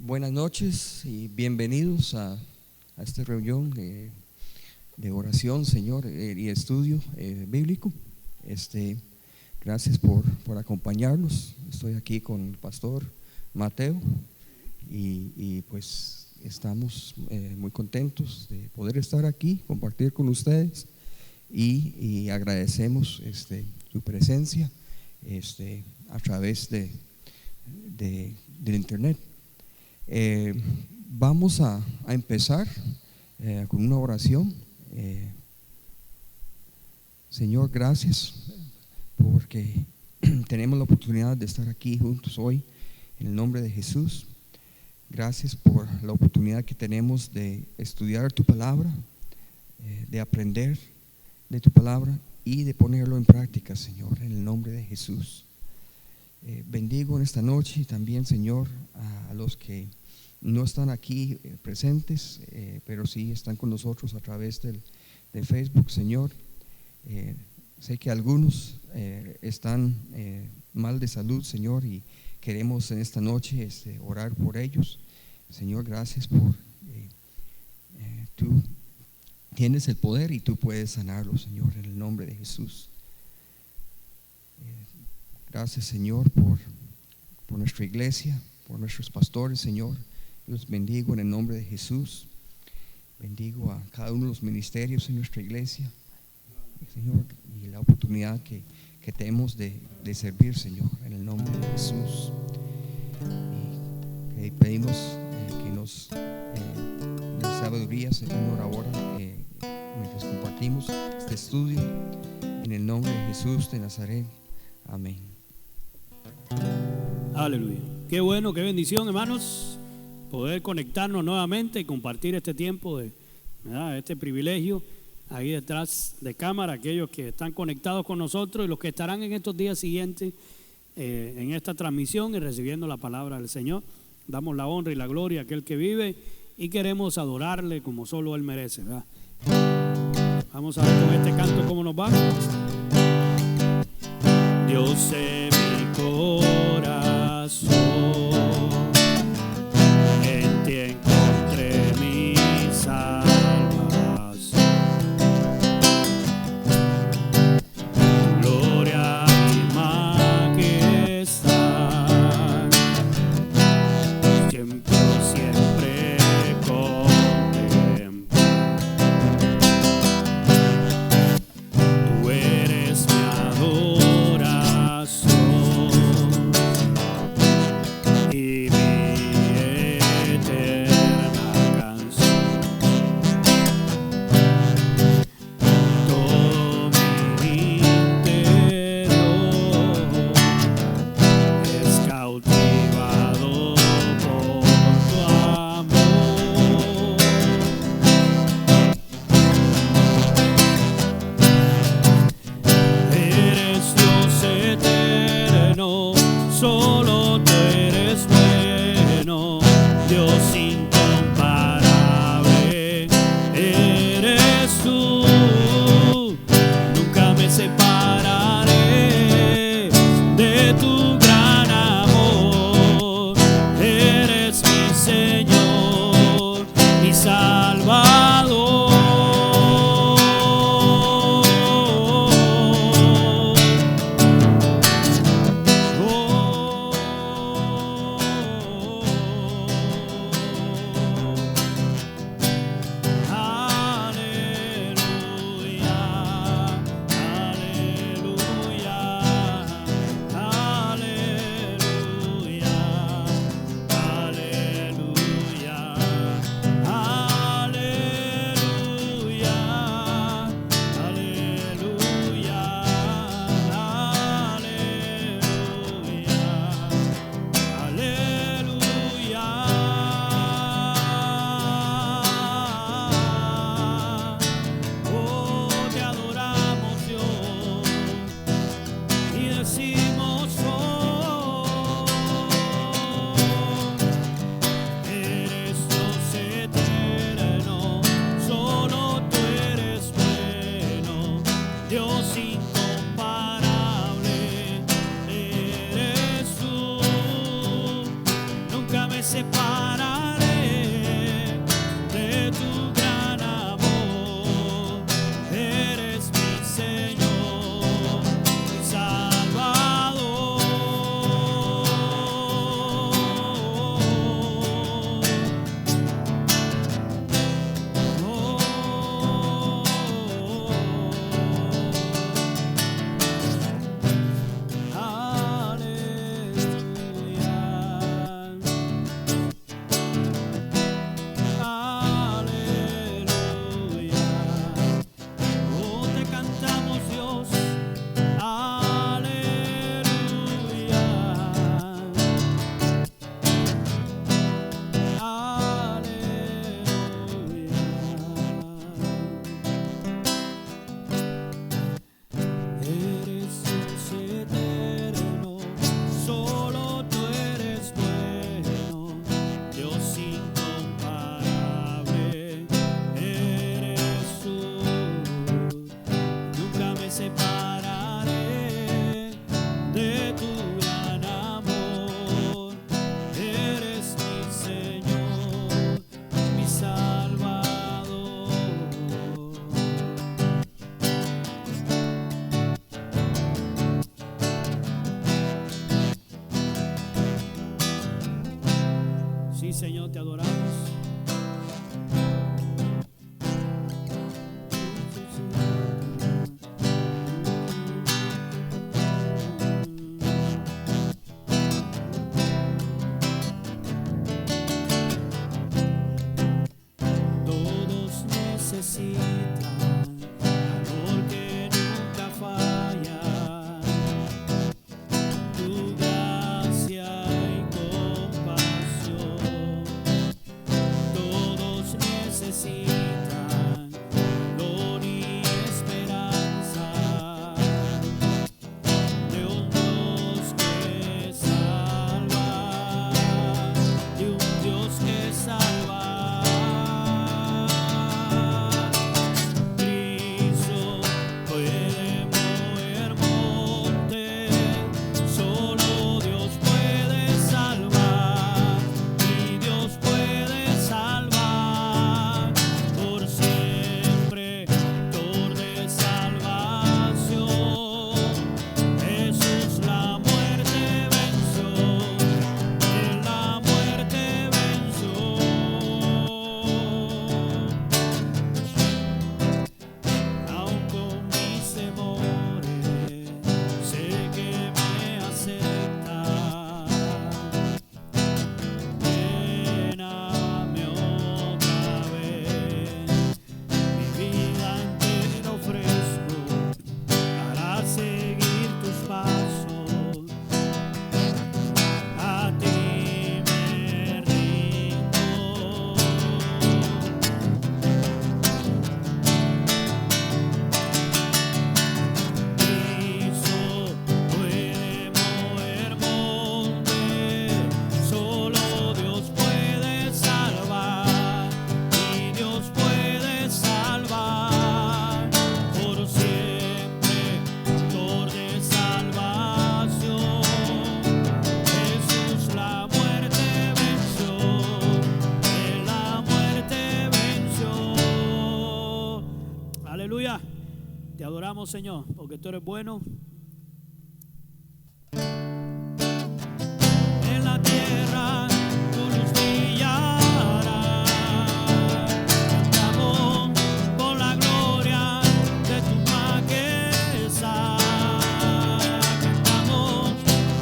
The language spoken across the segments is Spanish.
Buenas noches y bienvenidos a esta reunión de oración, Señor, y estudio bíblico. Gracias por acompañarnos. Estoy aquí con el pastor Mateo y pues estamos muy contentos de poder estar aquí, compartir con ustedes y agradecemos su presencia a través del internet. Vamos a empezar con una oración. Señor, gracias porque tenemos la oportunidad de estar aquí juntos hoy en el nombre de Jesús. Gracias por la oportunidad que tenemos de estudiar tu palabra, de aprender de tu palabra y de ponerlo en práctica, Señor, en el nombre de Jesús. Bendigo en esta noche y también, Señor, a los que no están aquí presentes, pero sí están con nosotros a través del Facebook, Señor. Sé que algunos están mal de salud, Señor, y queremos en esta noche orar por ellos. Señor, gracias por tú tienes el poder y tú puedes sanarlos, Señor, en el nombre de Jesús. Gracias, Señor, por nuestra iglesia, por nuestros pastores, Señor. Los bendigo en el nombre de Jesús. Bendigo a cada uno de los ministerios en nuestra iglesia, Señor, y la oportunidad que tenemos de servir, Señor, en el nombre de Jesús. Y pedimos que nos dé sabiduría, Señor, ahora mientras compartimos este estudio, en el nombre de Jesús de Nazaret. Amén. Aleluya. Qué bueno, qué bendición, hermanos, poder conectarnos nuevamente y compartir este tiempo este privilegio ahí detrás de cámara, aquellos que están conectados con nosotros y los que estarán en estos días siguientes en esta transmisión y recibiendo la palabra del Señor. Damos la honra y la gloria a aquel que vive y queremos adorarle como solo Él merece, ¿verdad? Vamos a ver con este canto cómo nos va. Dios de mi corazón, en ti encontré mi salvación. Tu gloria y majestad, siempre contemplo. Tú eres mi adoración y mi eterna canción. Todo mi interior es cautivado por tu amor. Eres Dios eterno, solo tú eres bueno, Dios incomparable, eres tú. Nunca me separaré de tu gran amor. Eres mi Señor, mi Salvador. separa. Señor, te adoramos. Todos necesitan amor que nunca falla, tu gracia y compasión. Todos necesitan dolor y esperanza de un Dios que salva, de un Dios que salva. Cristo puede mover montes, solo Dios puede salvar, y Dios puede salvar por siempre, autor de salvación. Jesús la muerte venció, Él la muerte venció. Aun con mis temores, sé que me acepta. Lléname otra vez, mi vida entera ofrezco para seguir tus pasos. A ti me rindo. Cristo puede mover montes, solo Dios puede salvar, y Dios puede salvar por siempre, autor de salvación. Jesús la muerte venció, Él la muerte venció. Aleluya. Te adoramos, Señor, porque tú eres bueno. En la tierra tu luz brillará. Cantamos por la gloria de tu majestad. Cantamos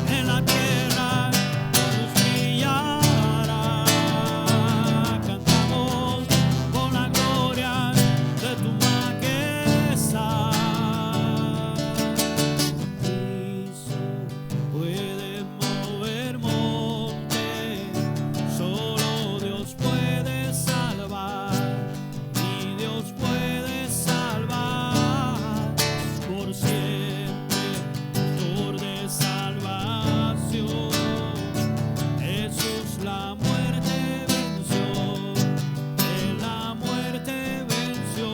en la tierra tu luz brillará. Cantamos por la gloria de tu majestad. Cristo puede mover montes, solo Dios puede salvar, y Dios puede salvar por siempre, autor de salvación. Jesús la muerte venció, Él la muerte venció.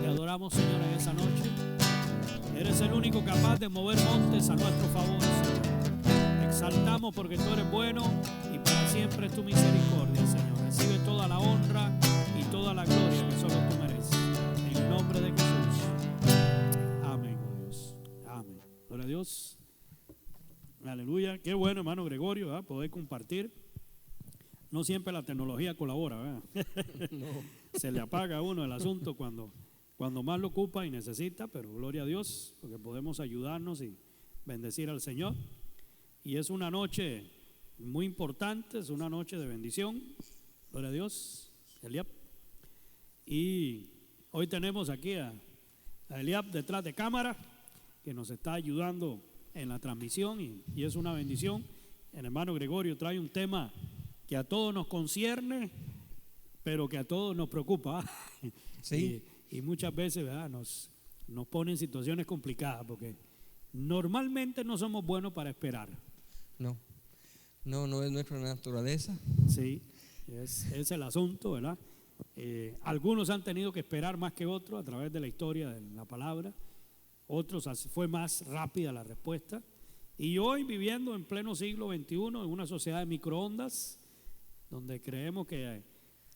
Te adoramos, Señor, en esa noche. Eres el único capaz de mover montes a nuestro favor, Señor. Te exaltamos porque tú eres bueno y para siempre es tu misericordia, Señor. Recibe toda la honra y toda la gloria que solo tú mereces. En el nombre de Jesús. Amén, oh Dios. Amén. Gloria a Dios. Aleluya. Qué bueno, hermano Gregorio, ¿verdad? Poder compartir. No siempre la tecnología colabora, ¿verdad? Se le apaga a uno el asunto cuando más lo ocupa y necesita, pero gloria a Dios, porque podemos ayudarnos y bendecir al Señor. Y es una noche muy importante, es una noche de bendición, gloria a Dios, Eliab. Y hoy tenemos aquí a Eliab detrás de cámara, que nos está ayudando en la transmisión y es una bendición. El hermano Gregorio trae un tema que a todos nos concierne, pero que a todos nos preocupa. Sí. Y muchas veces, ¿verdad?, nos pone en situaciones complicadas, porque normalmente no somos buenos para esperar. No es nuestra naturaleza. Sí, es el asunto, ¿verdad? Algunos han tenido que esperar más que otros a través de la historia de la palabra. Otros fue más rápida la respuesta. Y hoy, viviendo en pleno siglo XXI, en una sociedad de microondas, donde creemos que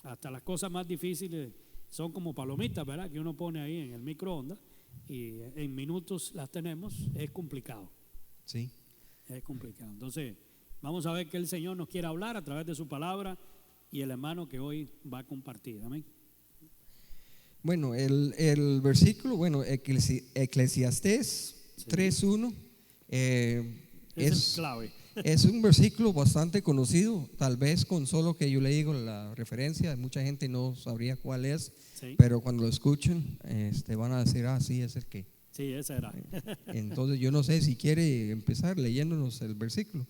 hasta las cosas más difíciles son como palomitas, ¿verdad?, que uno pone ahí en el microondas y en minutos las tenemos, es complicado. Sí. Es complicado. Entonces, vamos a ver que el Señor nos quiere hablar a través de su palabra y el hermano que hoy va a compartir. Amén. Bueno, el versículo, bueno, Eclesiastés Sí. 3:1 Es clave. es un versículo bastante conocido, tal vez con solo que yo le digo la referencia, mucha gente no sabría cuál es, Sí, pero cuando lo escuchen van a decir, sí, es el que. sí, ese era. Entonces yo no sé si quiere empezar leyéndonos el versículo.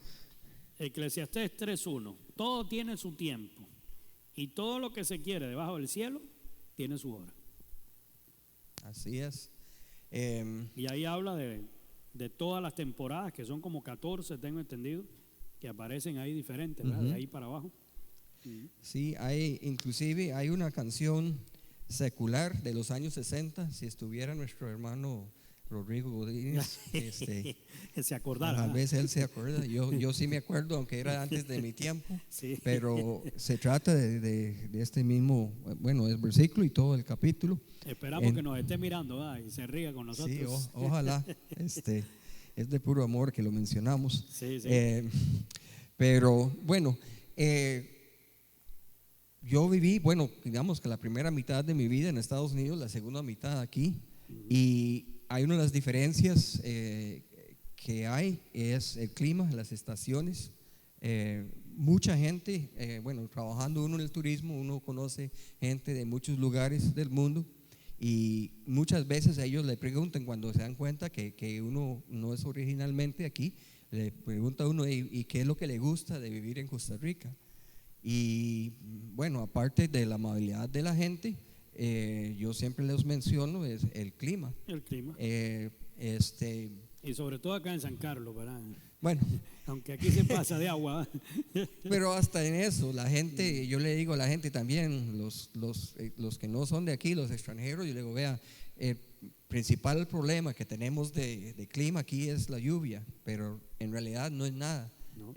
Eclesiastés 3:1. Todo tiene su tiempo y todo lo que se quiere debajo del cielo tiene su hora. Así es. Y ahí habla de todas las temporadas, que son como 14, tengo entendido, que aparecen ahí diferentes, ¿verdad? De ahí para abajo. Sí, inclusive hay una canción secular de los años 60, si estuviera nuestro hermano Rodrigo Godínez, Se acordara. tal vez él se acuerda, yo sí me acuerdo, aunque era antes de mi tiempo, Sí. pero se trata de este mismo, bueno, el versículo y todo el capítulo. Esperamos que nos esté mirando, ¿verdad? Y se ría con nosotros. Sí, ojalá, es de puro amor que lo mencionamos. Sí, sí. Pero bueno, yo viví, bueno, digamos que la primera mitad de mi vida en Estados Unidos, la segunda mitad aquí, y hay una de las diferencias que hay es el clima, las estaciones. Mucha gente, bueno, trabajando uno en el turismo, uno conoce gente de muchos lugares del mundo y muchas veces a ellos le preguntan cuando se dan cuenta que uno no es originalmente aquí, le pregunta a uno, ¿y qué es lo que le gusta de vivir en Costa Rica? Y bueno, aparte de la amabilidad de la gente, yo siempre les menciono es el clima. El clima. Y sobre todo acá en San Carlos, ¿verdad? Bueno, aunque aquí se pasa de agua. pero hasta en eso, la gente, yo le digo a la gente también, los que no son de aquí, los extranjeros, yo le digo, vea, el principal problema que tenemos de clima aquí es la lluvia, pero en realidad no es nada. No.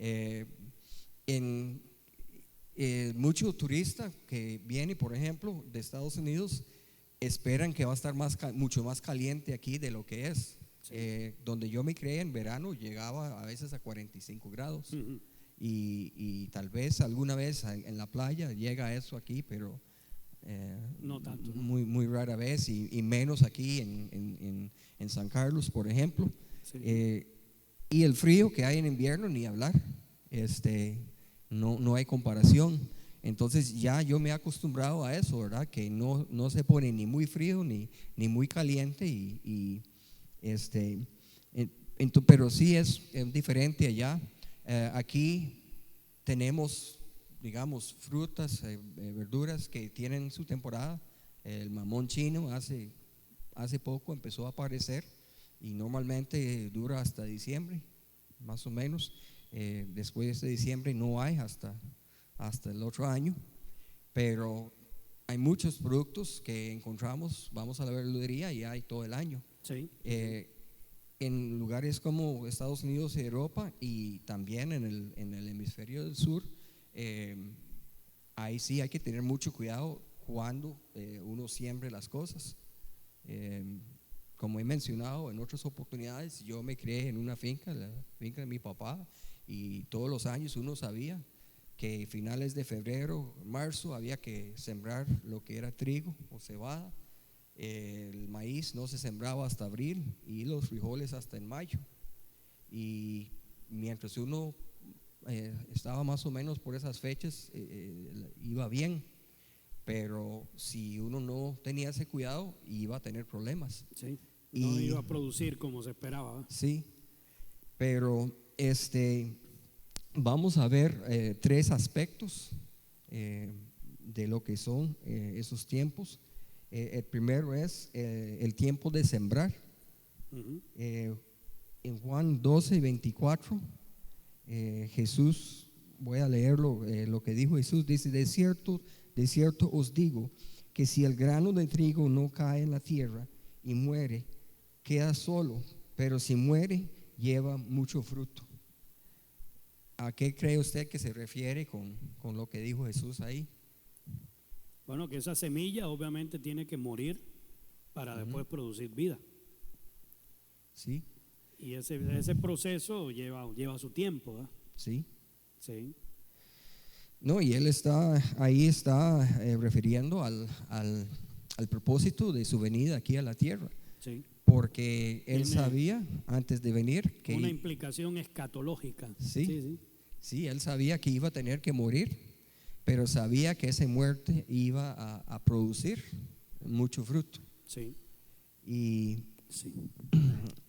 Muchos turistas que vienen, por ejemplo, de Estados Unidos, esperan que va a estar mucho más caliente aquí de lo que es. Sí. Donde yo me crié en verano llegaba a veces a 45 grados y tal vez alguna vez en la playa llega eso aquí, pero no tanto, ¿no? Muy rara vez y menos aquí en San Carlos, por ejemplo. Sí. Y el frío que hay en invierno, ni hablar, no hay comparación. Entonces ya yo me he acostumbrado a eso, ¿verdad? Que no se pone ni muy frío ni muy caliente pero sí es diferente allá. Aquí tenemos, digamos, frutas, verduras que tienen su temporada. El mamón chino hace poco empezó a aparecer y normalmente dura hasta diciembre, más o menos. Después de diciembre no hay hasta el otro año, pero hay muchos productos que encontramos, vamos a la verdulería y hay todo el año. Sí. En lugares como Estados Unidos y Europa y también en el hemisferio del sur, ahí sí hay que tener mucho cuidado cuando uno siembre las cosas. Como he mencionado en otras oportunidades, yo me crié en una finca, la finca de mi papá, y todos los años uno sabía que finales de febrero, marzo, había que sembrar lo que era trigo o cebada. El maíz no se sembraba hasta abril y los frijoles hasta en mayo. Y mientras uno estaba más o menos por esas fechas, iba bien. Pero si uno no tenía ese cuidado, iba a tener problemas. Sí, no iba a producir como se esperaba. Sí, pero vamos a ver 3 aspectos de lo que son esos tiempos. El primero es el tiempo de sembrar. En Juan 12:24, Jesús, voy a leerlo, lo que dijo Jesús, dice: de cierto os digo, que si el grano de trigo no cae en la tierra y muere, queda solo, pero si muere, lleva mucho fruto. ¿A qué cree usted que se refiere con lo que dijo Jesús ahí? Bueno, que esa semilla obviamente tiene que morir para después producir vida. Sí. Y ese proceso lleva su tiempo, ¿verdad? ¿sí? Sí, No, y él está refiriendo al propósito de su venida aquí a la tierra, sí. porque él Tiene sabía antes de venir una que implicación escatológica. sí, Sí. sí, él sabía que iba a tener que morir, pero sabía que esa muerte iba a producir mucho fruto. Sí, Y sí.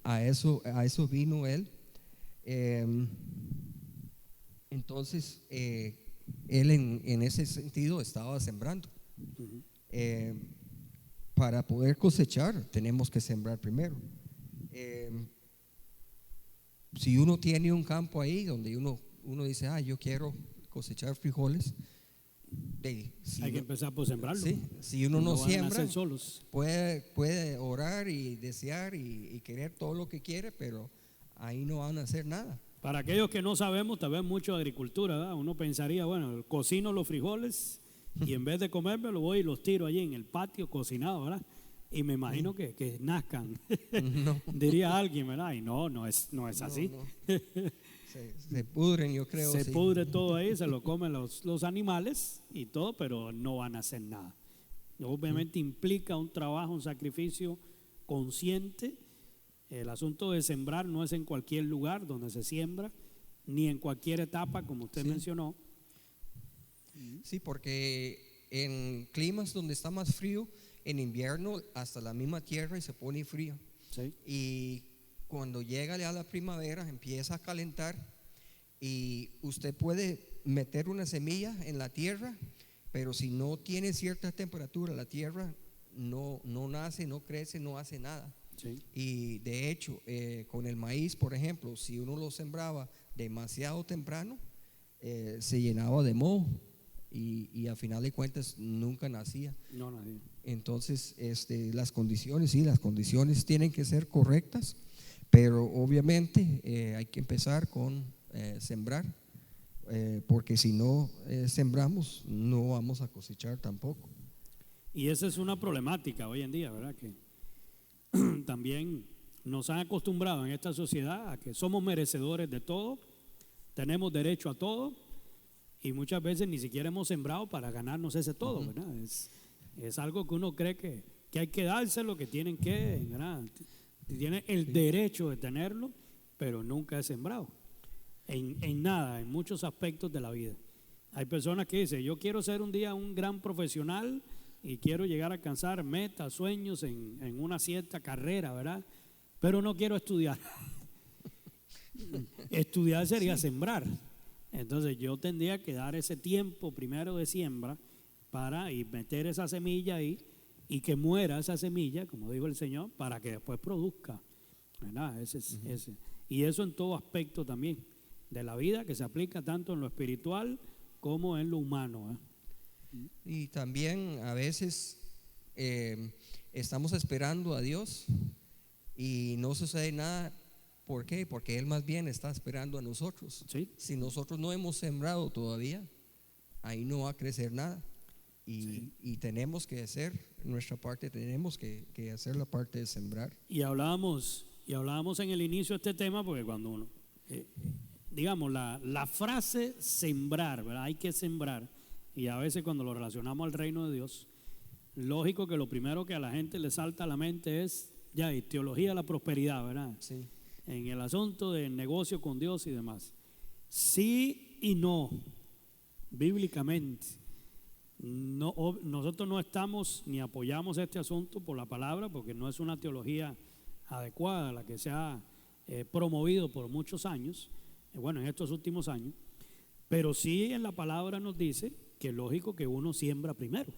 a eso vino él. Entonces, él en ese sentido estaba sembrando. Ujú. Eh, para poder cosechar, tenemos que sembrar primero. Si uno tiene un campo ahí donde uno dice, yo quiero cosechar frijoles, si Hay que uno, empezar por sembrarlo. sí, si uno no van a siembra, nacer solos. puede orar y desear y querer todo lo que quiere, pero ahí no van a hacer nada. Para aquellos que no sabemos, tal vez mucho de agricultura, ¿verdad? Uno pensaría, bueno, cocino los frijoles y en vez de comerme los voy y los tiro allí en el patio cocinado, ¿verdad? Y me imagino que nazcan, No, diría alguien, ¿verdad? Y no es así. no. Se pudren, yo creo. Se Sí. pudre todo ahí, se lo comen los animales y todo, pero no van a hacer nada. Obviamente implica un trabajo, un sacrificio consciente. El asunto de sembrar no es en cualquier lugar donde se siembra, ni en cualquier etapa, como usted Sí. mencionó. Sí, porque en climas donde está más frío, en invierno hasta la misma tierra y se pone frío. Sí, Y cuando llega ya la primavera empieza a calentar y usted puede meter una semilla en la tierra, pero si no tiene cierta temperatura la tierra no nace, no crece, no hace nada. sí, Y de hecho, con el maíz, por ejemplo, si uno lo sembraba demasiado temprano, se llenaba de moho y a final de cuentas nunca nacía. no nadie. Entonces, las condiciones tienen que ser correctas, pero obviamente hay que empezar con sembrar, porque si no sembramos, no vamos a cosechar tampoco. Y esa es una problemática hoy en día, ¿verdad? Que también nos han acostumbrado en esta sociedad a que somos merecedores de todo, tenemos derecho a todo y muchas veces ni siquiera hemos sembrado para ganarnos ese todo, ¿verdad? Es algo que uno cree que hay que dárselo, que tienen que, ¿verdad? Tienen el derecho de tenerlo, pero nunca es sembrado en nada, en muchos aspectos de la vida. Hay personas que dicen, yo quiero ser un día un gran profesional y quiero llegar a alcanzar metas, sueños en una cierta carrera, ¿verdad? Pero no quiero estudiar. Estudiar sería sembrar. Entonces yo tendría que dar ese tiempo primero de siembra para y meter esa semilla ahí y que muera esa semilla, como dijo el Señor, para que después produzca, ¿verdad? Y eso en todo aspecto también de la vida, que se aplica tanto en lo espiritual como en lo humano, ¿eh? Y también a veces estamos esperando a Dios y no sucede nada. ¿Por qué? Porque Él más bien está esperando a nosotros. ¿Sí? Si nosotros no hemos sembrado todavía, ahí no va a crecer nada. Y tenemos que hacer nuestra parte, tenemos que hacer la parte de sembrar. Y hablábamos en el inicio de este tema, porque cuando uno, digamos, la frase sembrar, ¿verdad? Hay que sembrar. Y a veces cuando lo relacionamos al reino de Dios, lógico que lo primero que a la gente le salta a la mente es, y teología de la prosperidad, ¿verdad? Sí. En el asunto del negocio con Dios y demás. Sí y no, bíblicamente. Nosotros no estamos ni apoyamos este asunto por la palabra, porque no es una teología adecuada la que se ha promovido por muchos años, bueno, en estos últimos años, pero sí en la palabra nos dice que es lógico que uno siembra primero,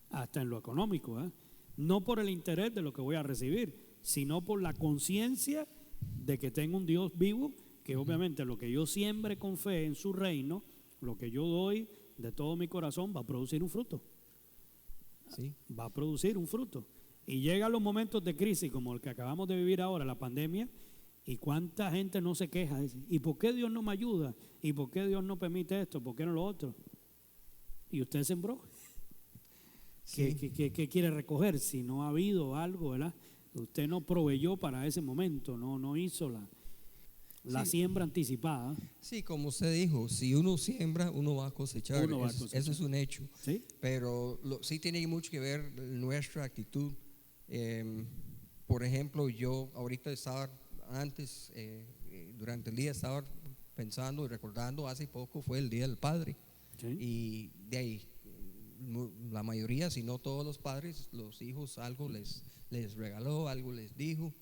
hasta en lo económico, ¿eh? No por el interés de lo que voy a recibir, sino por la conciencia de que tengo un Dios vivo, que obviamente lo que yo siembre con fe en su reino, lo que yo doy de todo mi corazón va a producir un fruto. Sí. Va a producir un fruto. Y llegan los momentos de crisis como el que acabamos de vivir ahora, la pandemia, y cuánta gente no se queja. Dice, ¿y por qué Dios no me ayuda? ¿Y por qué Dios no permite esto? ¿Por qué no lo otro? Y usted sembró. Sí. ¿Qué quiere recoger si no ha habido algo, ¿verdad? Usted no proveyó para ese momento, no hizo la Sí. siembra anticipada. Sí, como usted dijo, si uno siembra, uno va a cosechar. Uno va a Eso- cosechar. Eso es un hecho. ¿Sí? Pero sí tiene mucho que ver nuestra actitud. Por ejemplo, yo ahorita estaba antes, durante el día estaba pensando y recordando, hace poco fue el Día del Padre. ¿Sí? Y de ahí, la mayoría, si no todos los padres, los hijos algo les regaló, algo les dijo.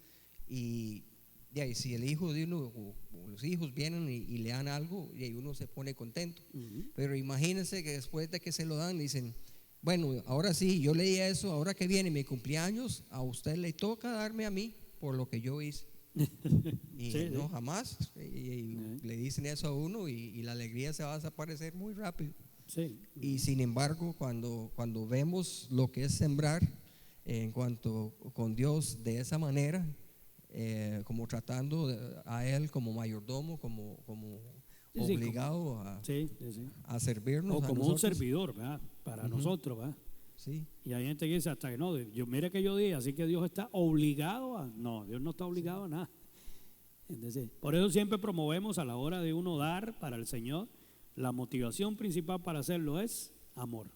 Y de ahí, si el hijo de uno o los hijos vienen y le dan algo, y ahí uno se pone contento. Ujú. Pero imagínense que después de que se lo dan, dicen, bueno, ahora sí, yo leí eso, ahora que viene mi cumpleaños, a usted le toca darme a mí por lo que yo hice. Y Sí, no, sí. jamás. Y le dicen eso a uno y la alegría se va a desaparecer muy rápido. Sí. Y sin embargo, cuando vemos lo que es sembrar en cuanto con Dios de esa manera, como tratando a Él como mayordomo, como Sí, sí, obligado a, Sí, sí, sí. a servirnos. O a como un nosotros. servidor, ¿verdad? Para Ujú. nosotros, ¿verdad? Sí, Y hay gente que dice hasta que no, yo mire que yo dije, así que Dios está obligado a. No, Dios no está obligado a nada. Entonces, por eso siempre promovemos a la hora de uno dar para el Señor, la motivación principal para hacerlo es amor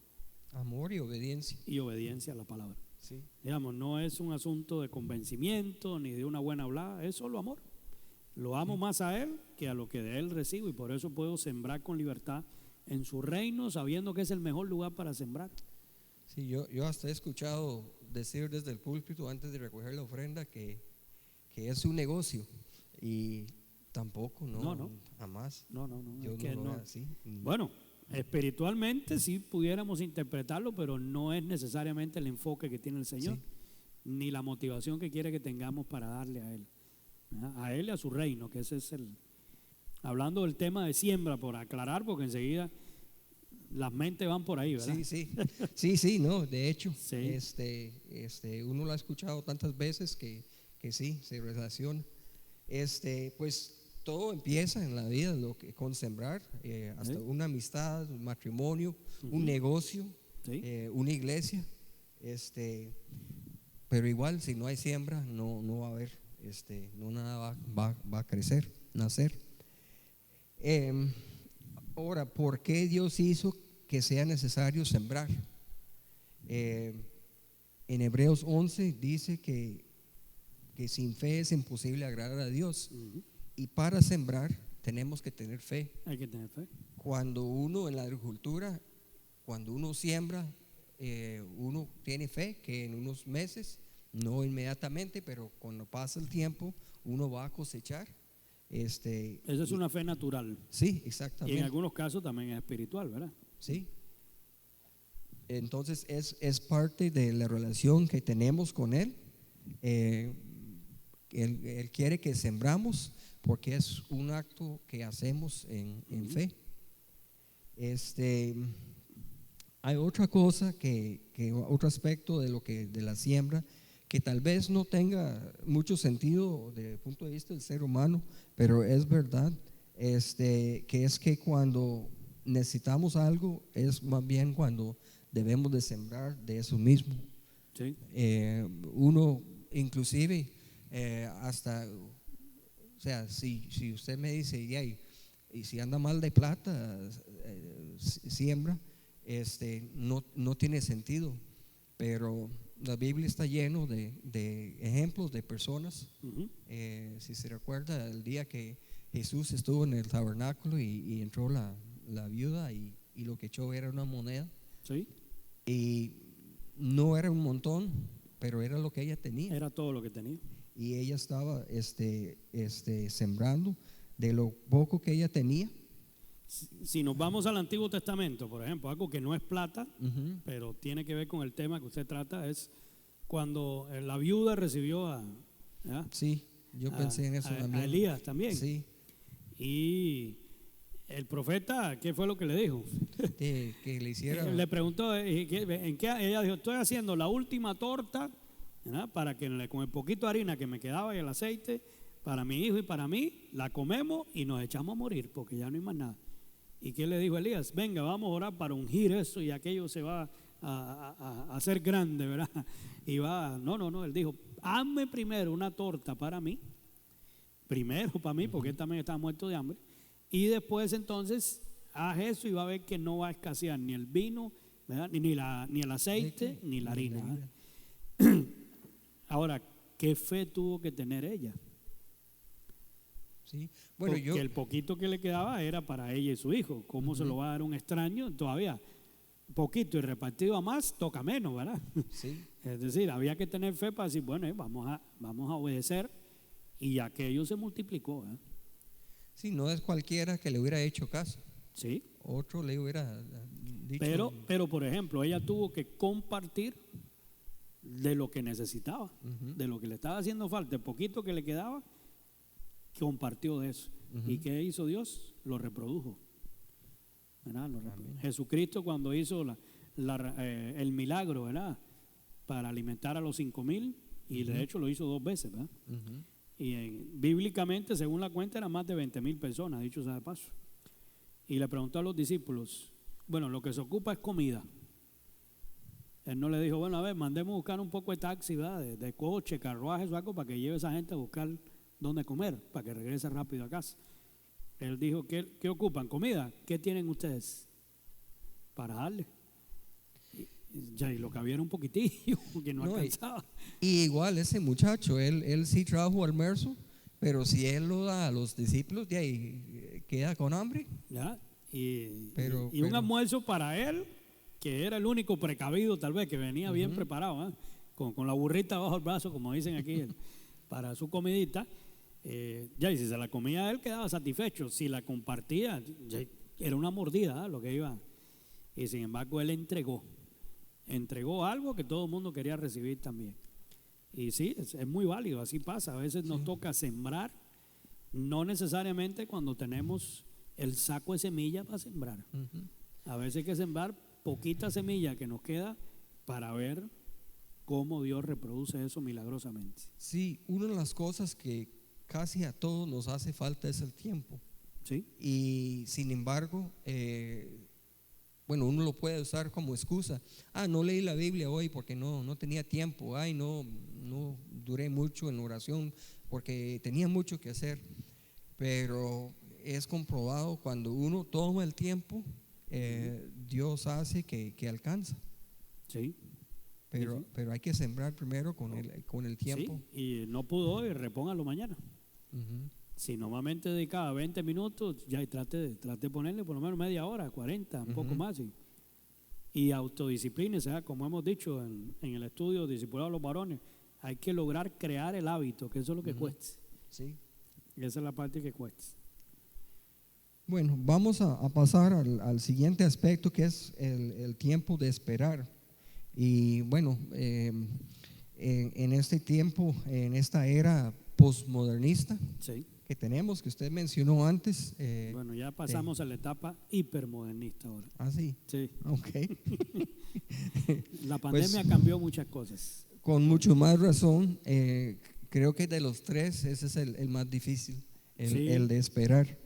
amor y obediencia. y obediencia a la palabra. Sí, Digamos, no es un asunto de convencimiento ni de una buena hablada, es solo amor. Lo amo más a Él que a lo que de Él recibo y por eso puedo sembrar con libertad en su reino sabiendo que es el mejor lugar para sembrar. sí, yo hasta he escuchado decir desde el púlpito antes de recoger la ofrenda que es un negocio y tampoco, No. jamás. No, Yo es no que lo no. veo así. Bueno, espiritualmente sí pudiéramos interpretarlo, pero no es necesariamente el enfoque que tiene el Señor, Sí. ni la motivación que quiere que tengamos para darle a Él. ¿Verdad? A Él y a su reino, que ese es el. Hablando del tema de siembra, por aclarar, porque enseguida las mentes van por ahí, ¿verdad? Sí, no, de hecho, Sí. uno lo ha escuchado tantas veces que sí, se relaciona. Pues todo empieza en la vida con sembrar, hasta Sí. una amistad, un matrimonio, Ujú. un negocio, Sí. una iglesia, pero igual si no hay siembra no va a haber, no nada va a crecer, nacer. Ahora, ¿por qué Dios hizo que sea necesario sembrar? En Hebreos 11 dice que sin fe es imposible agradar a Dios. Ujú. Y para sembrar tenemos que tener fe. Hay que tener fe. Cuando uno en la agricultura, cuando uno siembra, uno tiene fe que en unos meses, no inmediatamente, pero cuando pasa el tiempo, uno va a cosechar. Esa es una fe natural. Sí, Y en exactamente. algunos casos también es espiritual, ¿verdad? Sí. Entonces es parte de la relación que tenemos con Él. Él quiere que sembramos porque es un acto que hacemos en Ujú. fe. Hay otra cosa otro aspecto de la siembra que tal vez no tenga mucho sentido desde el punto de vista del ser humano, pero es verdad, que es que cuando necesitamos algo es más bien cuando debemos de sembrar de eso mismo. Sí. Uno inclusive hasta, o sea, si usted me dice y si anda mal de plata, siembra, no tiene sentido, pero la Biblia está lleno de ejemplos de personas. Ujú. Si se recuerda el día que Jesús estuvo en el tabernáculo y entró la viuda y lo que echó era una moneda, Sí. y no era un montón, pero era lo que ella tenía, Era todo lo que tenía. y ella estaba sembrando de lo poco que ella tenía. Si nos vamos al Antiguo Testamento, por ejemplo, algo que no es plata, Ujú. pero tiene que ver con el tema que usted trata, es cuando la viuda recibió ¿verdad? Sí, yo pensé en eso a también. Elías también. Sí, Y el profeta, ¿qué fue lo que le dijo? que le hiciera. Le preguntó, ¿en qué? Ella dijo, estoy haciendo la última torta, ¿verdad? Para que con el poquito de harina que me quedaba y el aceite, para mi hijo y para mí, la comemos y nos echamos a morir, porque ya no hay más nada. ¿Y qué le dijo Elías? Venga, vamos a orar para ungir eso y aquello se va a hacer grande, ¿verdad? Y no, él dijo, hazme primero una torta para mí, primero para mí, porque él también estaba muerto de hambre, y después entonces haz eso y va a ver que no va a escasear ni el vino, ¿verdad? Ni el aceite, ni la harina. Ahora, ¿qué fe tuvo que tener ella? Sí. Bueno, porque el poquito que le quedaba era para ella y su hijo. ¿Cómo se lo va a dar un extraño? Todavía poquito y repartido a más, toca menos, ¿verdad? Sí. Es decir, había que tener fe para decir, bueno, vamos a obedecer, y aquello se multiplicó, ¿verdad? Sí, no es cualquiera que le hubiera hecho caso. Sí. Otro le hubiera dicho. Pero por ejemplo, ella tuvo que compartir de lo que necesitaba, de lo que le estaba haciendo falta, el poquito que le quedaba, compartió de eso. ¿Y qué hizo Dios? Lo reprodujo, ¿verdad? Jesucristo, cuando hizo el milagro, ¿verdad?, para alimentar a los 5,000, y de hecho lo hizo 2 veces, ¿verdad? Y bíblicamente, según la cuenta, eran más de 20,000 personas, dicho sea de paso. Y le preguntó a los discípulos, bueno, lo que se ocupa es comida. Él no le dijo, bueno, a ver, mandemos a buscar un poco de taxi, ¿verdad?, de coche, carruajes o algo, para que lleve a esa gente a buscar dónde comer, para que regrese rápido a casa. Él dijo, ¿qué ocupan? ¿Comida? ¿Qué tienen ustedes para darle? Y lo que había era un poquitillo, que no alcanzaba. Y igual ese muchacho, él sí trajo almuerzo, pero si él lo da a los discípulos, de ahí queda con hambre. ¿Ya? Y un almuerzo para él, que era el único precavido tal vez, que venía bien preparado, ¿eh?, con la burrita bajo el brazo, como dicen aquí, para su comidita. Y si se la comía él, quedaba satisfecho. Si la compartía, era una mordida, ¿eh?, lo que iba. Y sin embargo él entregó algo que todo el mundo quería recibir también. Y sí, es muy válido, así pasa. A veces nos toca sembrar, no necesariamente cuando tenemos el saco de semilla para sembrar. A veces hay que sembrar poquita semilla que nos queda para ver cómo Dios reproduce eso milagrosamente. Sí, una de las cosas que casi a todos nos hace falta es el tiempo. Sí. Y sin embargo, bueno, uno lo puede usar como excusa. No leí la Biblia hoy porque no tenía tiempo. No duré mucho en oración porque tenía mucho que hacer. Pero es comprobado, cuando uno toma el tiempo, Dios hace que alcanza. Sí. Pero hay que sembrar primero con el tiempo. Sí, y no pudo hoy, repóngalo mañana. Si normalmente dedicaba 20 minutos, ya trate de ponerle por lo menos media hora, 40, un poco más. Y autodisciplina, o sea, como hemos dicho en el estudio Discipulado de los Varones, hay que lograr crear el hábito, que eso es lo que cueste. Sí. Esa es la parte que cueste. Bueno, vamos a pasar al siguiente aspecto, que es el tiempo de esperar. Y bueno, en este tiempo, en esta era postmodernista, sí, que tenemos, que usted mencionó antes. Bueno, ya pasamos a la etapa hipermodernista ahora. Sí. Sí. Ok. La pandemia cambió muchas cosas. Con mucho más razón, creo que de los tres, ese es el más difícil, el de esperar.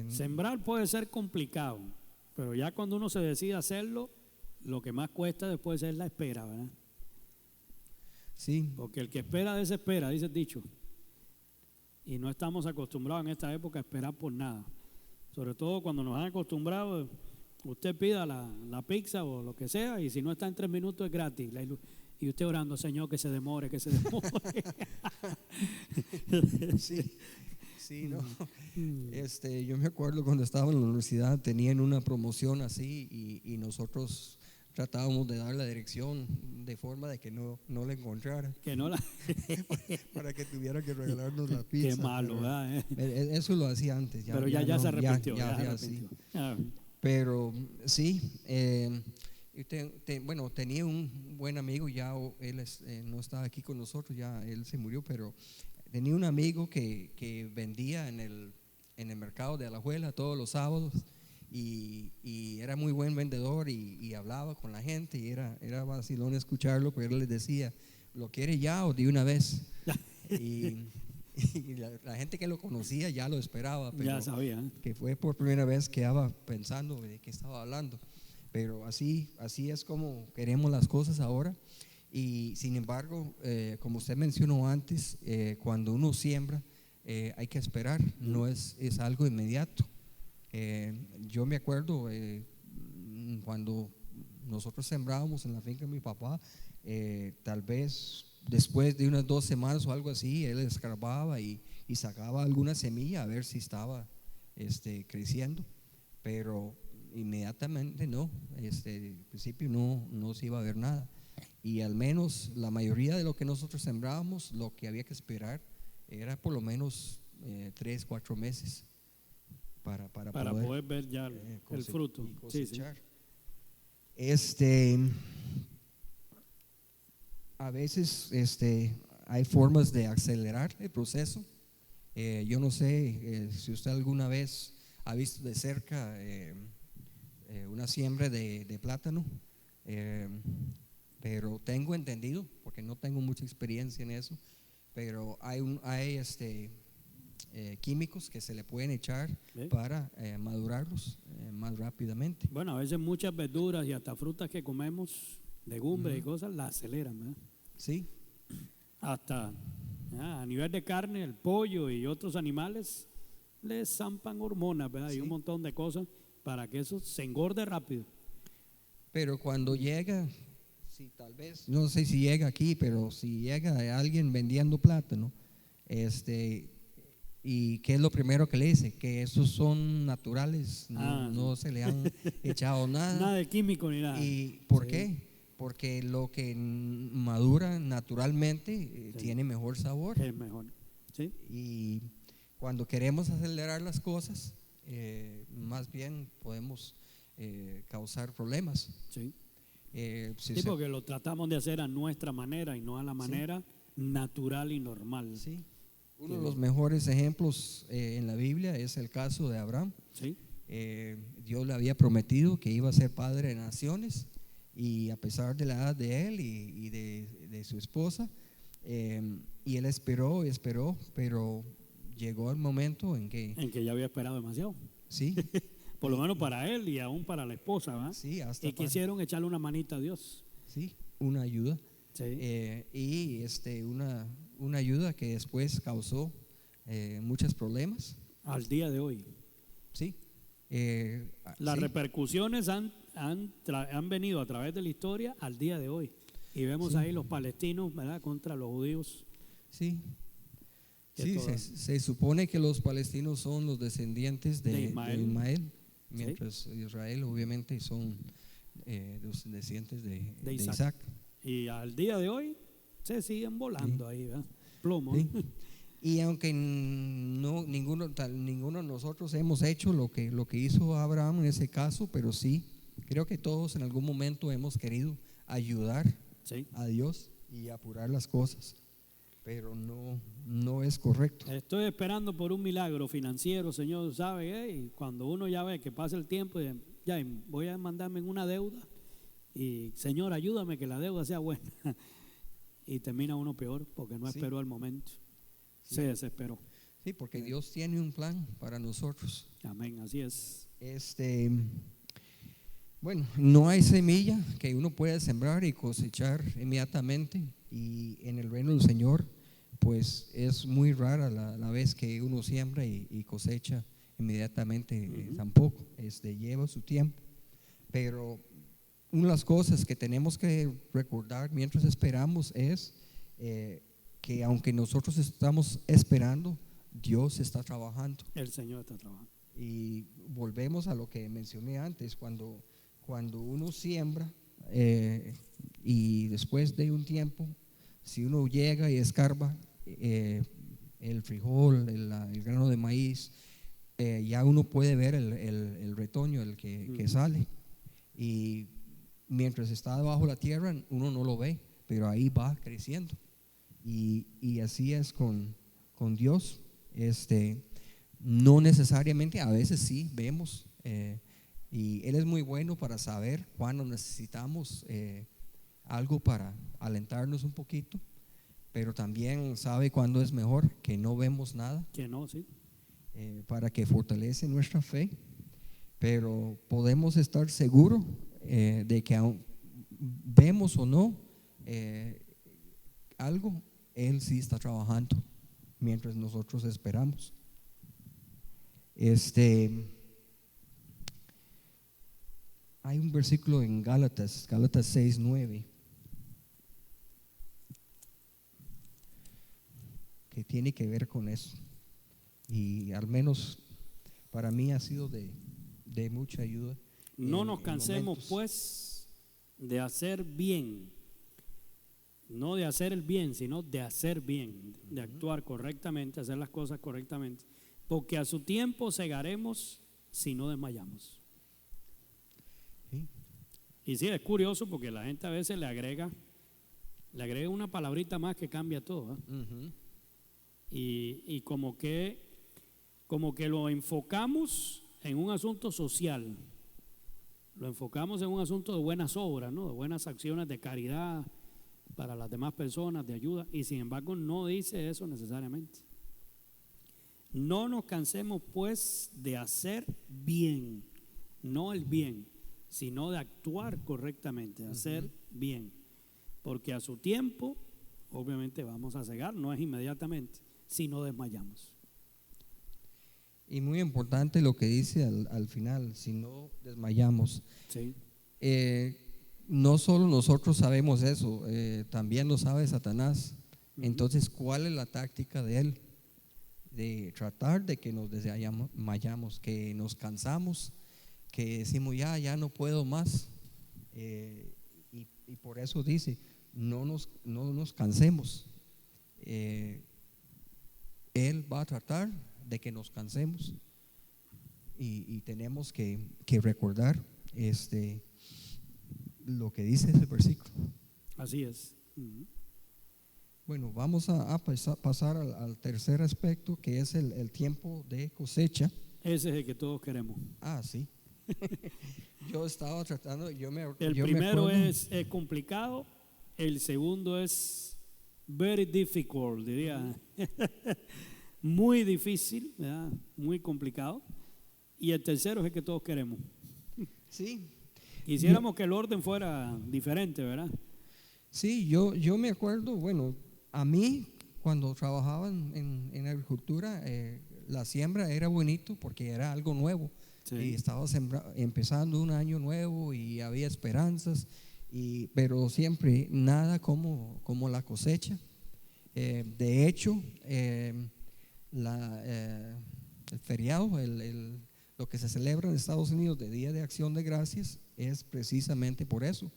Sembrar puede ser complicado, pero ya cuando uno se decide hacerlo, lo que más cuesta después es la espera, ¿verdad? Sí. Porque el que espera desespera, dice el dicho. Y no estamos acostumbrados en esta época a esperar por nada. Sobre todo cuando nos han acostumbrado, usted pida la pizza o lo que sea, y si no está en 3 minutos es gratis. Y usted orando, Señor, que se demore, que se demore. Sí, no. Yo me acuerdo cuando estaba en la universidad, tenían una promoción así, y nosotros tratábamos de dar la dirección de forma de que no la encontrara. Que no la para que tuviera que regalarnos la pizza. Qué malo, ¿verdad? Eso lo hacía antes. Pero ya se arrepintió. Sí. Pero sí, bueno, tenía un buen amigo, ya él no está aquí con nosotros, ya él se murió, pero tenía un amigo que vendía en el mercado de Alajuela todos los sábados, y era muy buen vendedor, y hablaba con la gente, y era vacilón escucharlo, pero él les decía, ¿lo quiere ya o de una vez? y la gente que lo conocía ya lo esperaba, pero ya sabía, que fue por primera vez quedaba pensando de qué estaba hablando. Pero así es como queremos las cosas ahora. Y sin embargo, como usted mencionó antes, cuando uno siembra, hay que esperar, no es algo inmediato. Yo me acuerdo cuando nosotros sembrábamos en la finca de mi papá, tal vez después de unas 2 semanas o algo así, él escarbaba y sacaba alguna semilla a ver si estaba creciendo, pero inmediatamente no, al principio no se iba a ver nada. Y al menos la mayoría de lo que nosotros sembrábamos, lo que había que esperar era por lo menos 3, 4 meses para poder ver ya el fruto. Y cosechar. Sí, sí. A veces hay formas de acelerar el proceso. Yo no sé si usted alguna vez ha visto de cerca una siembra de plátano, pero tengo entendido, porque no tengo mucha experiencia en eso, pero hay químicos que se le pueden echar para madurarlos más rápidamente. Bueno, a veces muchas verduras y hasta frutas que comemos, legumbres y cosas, las aceleran, ¿verdad? Sí. Hasta a nivel de carne, el pollo y otros animales les zampan hormonas, ¿verdad? Sí. Y un montón de cosas para que eso se engorde rápido. Pero cuando llega, sí, tal vez, no sé si llega aquí, pero si llega alguien vendiendo plátano, y ¿qué es lo primero que le dice? Que esos son naturales, no se le han echado nada. Nada de químico ni nada. ¿Y por qué? Porque lo que madura naturalmente tiene mejor sabor. Es mejor, ¿sí? Y cuando queremos acelerar las cosas, más bien podemos causar problemas. Sí. Sí, porque lo tratamos de hacer a nuestra manera y no a la manera natural y normal. Sí. Uno de los mejores ejemplos en la Biblia es el caso de Abraham. Sí. Dios le había prometido que iba a ser padre de naciones, y a pesar de la edad de él y de su esposa, y él esperó, pero llegó el momento en que ya había esperado demasiado. Sí. Por lo menos para él y aún para la esposa, ¿verdad? Sí, y quisieron echarle una manita a Dios. Sí, una ayuda. Sí. Y una ayuda que después causó muchos problemas. Al día de hoy. Sí. Las repercusiones han venido a través de la historia al día de hoy. Y vemos ahí los palestinos, ¿verdad?, contra los judíos. Sí. Sí, se supone que los palestinos son los descendientes de Ismael, mientras Israel obviamente son los descendientes de Isaac. Y al día de hoy se siguen volando ahí, ¿verdad? Plomo. Sí. Y aunque ninguno de nosotros hemos hecho lo que hizo Abraham en ese caso, pero sí, creo que todos en algún momento hemos querido ayudar a Dios y apurar las cosas, pero no es correcto. Estoy esperando por un milagro financiero, Señor, ¿sabe? Y cuando uno ya ve que pasa el tiempo, ya voy a mandarme en una deuda, y Señor, ayúdame que la deuda sea buena. Y termina uno peor porque no esperó el momento. Se desesperó. Sí, porque Dios tiene un plan para nosotros. Amén, así es. Bueno, no hay semilla que uno pueda sembrar y cosechar inmediatamente, y en el reino del Señor pues es muy rara la vez que uno siembra y cosecha inmediatamente. Tampoco, lleva su tiempo. Pero una de las cosas que tenemos que recordar mientras esperamos es que aunque nosotros estamos esperando, Dios está trabajando. El Señor está trabajando. Y volvemos a lo que mencioné antes, cuando uno siembra y después de un tiempo, si uno llega y escarba el frijol, el grano de maíz, ya uno puede ver el retoño, el que sale. Y mientras está debajo de la tierra, uno no lo ve, pero ahí va creciendo. Y así es con Dios. No necesariamente, a veces sí vemos, y Él es muy bueno para saber cuándo necesitamos algo para alentarnos un poquito, pero también sabe cuándo es mejor que no vemos nada, para que fortalece nuestra fe. Pero podemos estar seguros de que aun vemos o no, algo, Él sí está trabajando mientras nosotros esperamos. Hay un versículo en Gálatas 6:9, que tiene que ver con eso, y al menos para mí ha sido de mucha ayuda. No nos cansemos momentos. pues de hacer bien, no de hacer el bien, sino de hacer bien, de actuar correctamente, hacer las cosas correctamente, porque a su tiempo segaremos si no desmayamos. ¿Sí? Y sí, es curioso porque la gente a veces le agrega una palabrita más que cambia todo, ¿eh? Ujú. Y como que lo enfocamos en un asunto social, lo enfocamos en un asunto de buenas obras, ¿no? De buenas acciones de caridad para las demás personas, de ayuda, y sin embargo no dice eso necesariamente. No nos cansemos pues de hacer bien, no el bien, sino de actuar correctamente, de hacer bien, porque a su tiempo obviamente vamos a cegar, no es inmediatamente, si no desmayamos. Y muy importante lo que dice al final, si no desmayamos. Sí. No solo nosotros sabemos eso, también lo sabe Satanás. Entonces, ¿cuál es la táctica de él? De tratar de que nos desmayamos, que nos cansamos, que decimos ya no puedo más. Y por eso dice, no nos cansemos. Él va a tratar de que nos cansemos, y tenemos que recordar lo que dice ese versículo. Así es. Uh-huh. Bueno, vamos a pasar al tercer aspecto, que es el tiempo de cosecha. Ese es el que todos queremos. Sí. Yo estaba tratando, El yo primero me acuerdo, es complicado, el segundo es very difficult, diría. Muy difícil, ¿verdad? Muy complicado. Y el tercero es el que todos queremos. sí. Quisiéramos que el orden fuera diferente, ¿verdad? Sí, yo me acuerdo, bueno, a mí cuando trabajaba en agricultura, la siembra era bonito porque era algo nuevo. Sí. Y estaba empezando un año nuevo y había esperanzas, pero siempre nada como la cosecha. De hecho, el feriado, lo que se celebra en Estados Unidos de Día de Acción de Gracias, es precisamente por eso.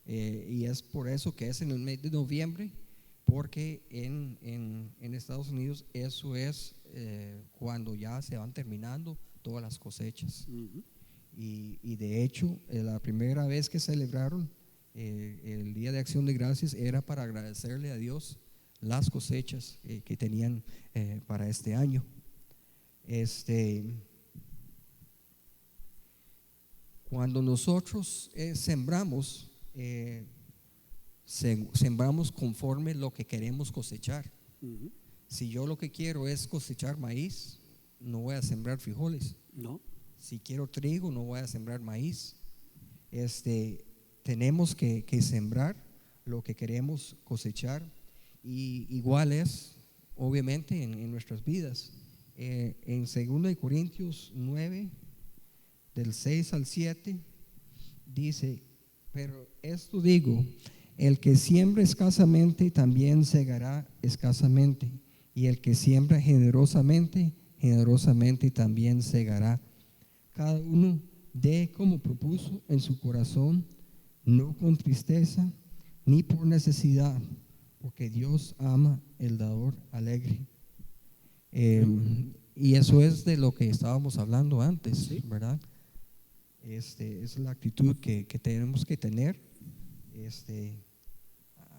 Y es por eso que es en el mes de noviembre, porque en Estados Unidos eso es cuando ya se van terminando todas las cosechas. Uh-huh. Y de hecho, la primera vez que celebraron el Día de Acción de Gracias era para agradecerle a Dios las cosechas que tenían para este año. Cuando nosotros sembramos, sembramos conforme lo que queremos cosechar. Uh-huh. Si yo lo que quiero es cosechar maíz, no voy a sembrar frijoles. No. Si quiero trigo, no voy a sembrar maíz. Tenemos que sembrar lo que queremos cosechar, y igual es obviamente en nuestras vidas. En 2 Corintios 9, del 6 al 7, dice: pero esto digo, el que siembra escasamente también segará escasamente, y el que siembra generosamente, generosamente también segará. Cada uno dé como propuso en su corazón, no con tristeza ni por necesidad, porque Dios ama el dador alegre. Y eso es de lo que estábamos hablando antes, ¿sí? ¿Verdad? Es la actitud que tenemos que tener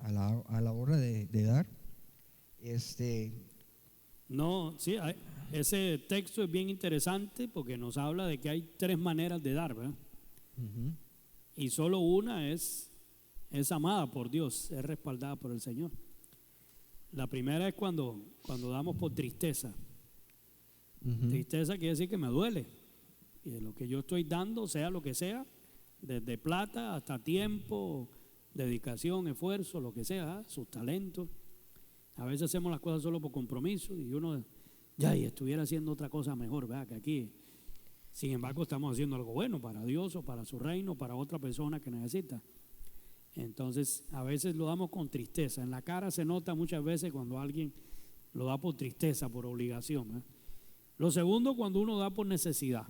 a la hora de dar. No, sí, ese texto es bien interesante porque nos habla de que hay tres maneras de dar, ¿verdad? Uh-huh. Y solo una es amada por Dios, es respaldada por el Señor. La primera es cuando damos por tristeza. Uh-huh. Tristeza quiere decir que me duele. Y lo que yo estoy dando, sea lo que sea, desde plata hasta tiempo, dedicación, esfuerzo, lo que sea, sus talentos. A veces hacemos las cosas solo por compromiso y uno ya y estuviera haciendo otra cosa mejor, ¿verdad? Que aquí. Sin embargo, estamos haciendo algo bueno para Dios o para su reino, para otra persona que necesita. Entonces, a veces lo damos con tristeza. En la cara se nota muchas veces cuando alguien lo da por tristeza, por obligación, ¿eh? Lo segundo, cuando uno da por necesidad.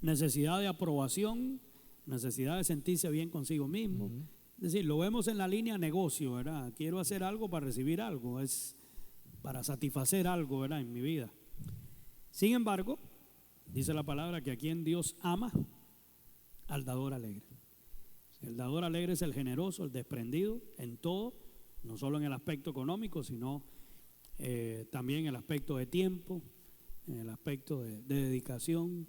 Necesidad de aprobación, necesidad de sentirse bien consigo mismo. Es decir, lo vemos en la línea negocio, ¿verdad? Quiero hacer algo para recibir algo, es para satisfacer algo, ¿verdad? En mi vida. Sin embargo, dice la palabra que a quien Dios ama, al dador alegre. El dador alegre es el generoso, el desprendido en todo, no solo en el aspecto económico, sino también en el aspecto de tiempo, en el aspecto de dedicación.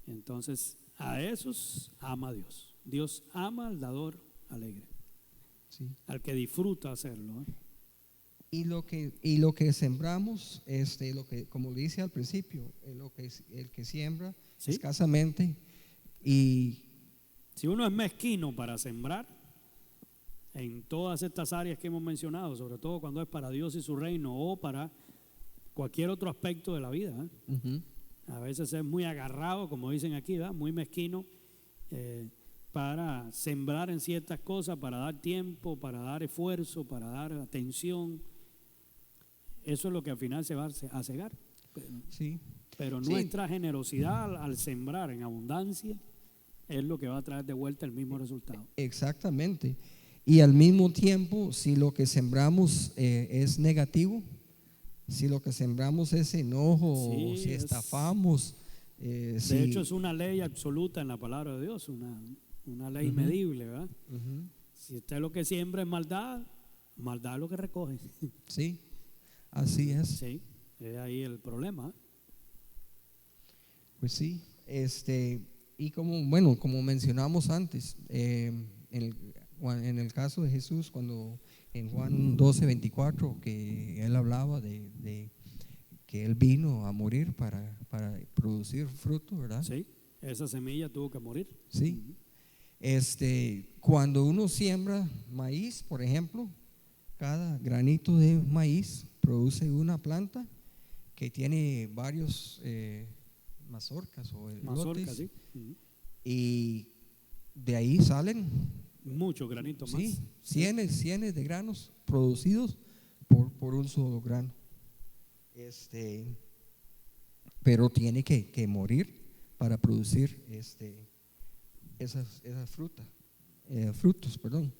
Entonces, a esos ama Dios. Dios ama al dador alegre, Sí. al que disfruta hacerlo, ¿eh? Y lo que sembramos, lo que, como le dice al principio, el que siembra ¿Sí? escasamente, y Si uno es mezquino para sembrar en todas estas áreas que hemos mencionado, sobre todo cuando es para Dios y su reino o para cualquier otro aspecto de la vida, ¿eh? A veces es muy agarrado, como dicen aquí, ¿verdad? Muy mezquino para sembrar en ciertas cosas, para dar tiempo, para dar esfuerzo, para dar atención. Eso es lo que al final se va a cegar. sí, Pero Sí. nuestra generosidad al sembrar en abundancia es lo que va a traer de vuelta el mismo resultado. exactamente. Y al mismo tiempo, si lo que sembramos es negativo, si lo que sembramos es enojo, Sí, o si es- estafamos, De hecho, es una ley absoluta en la palabra de Dios, una ley medible, ¿verdad? Si usted lo que siembra es maldad, maldad es lo que recoge. sí, así es. Sí, es ahí el problema. Pues sí, y como mencionamos antes, en el caso de Jesús, cuando en Juan 12:24, que él hablaba de que él vino a morir para producir fruto, ¿verdad? Sí, esa semilla tuvo que morir. Sí. Cuando uno siembra maíz, por ejemplo, cada granito de maíz produce una planta que tiene varios mazorcas o Mazorca, elotes, sí. Ujú. y de ahí salen Muchos granitos más. sí, cienes de granos producidos por un solo grano. Pero tiene que morir para producir esas frutos, perdón.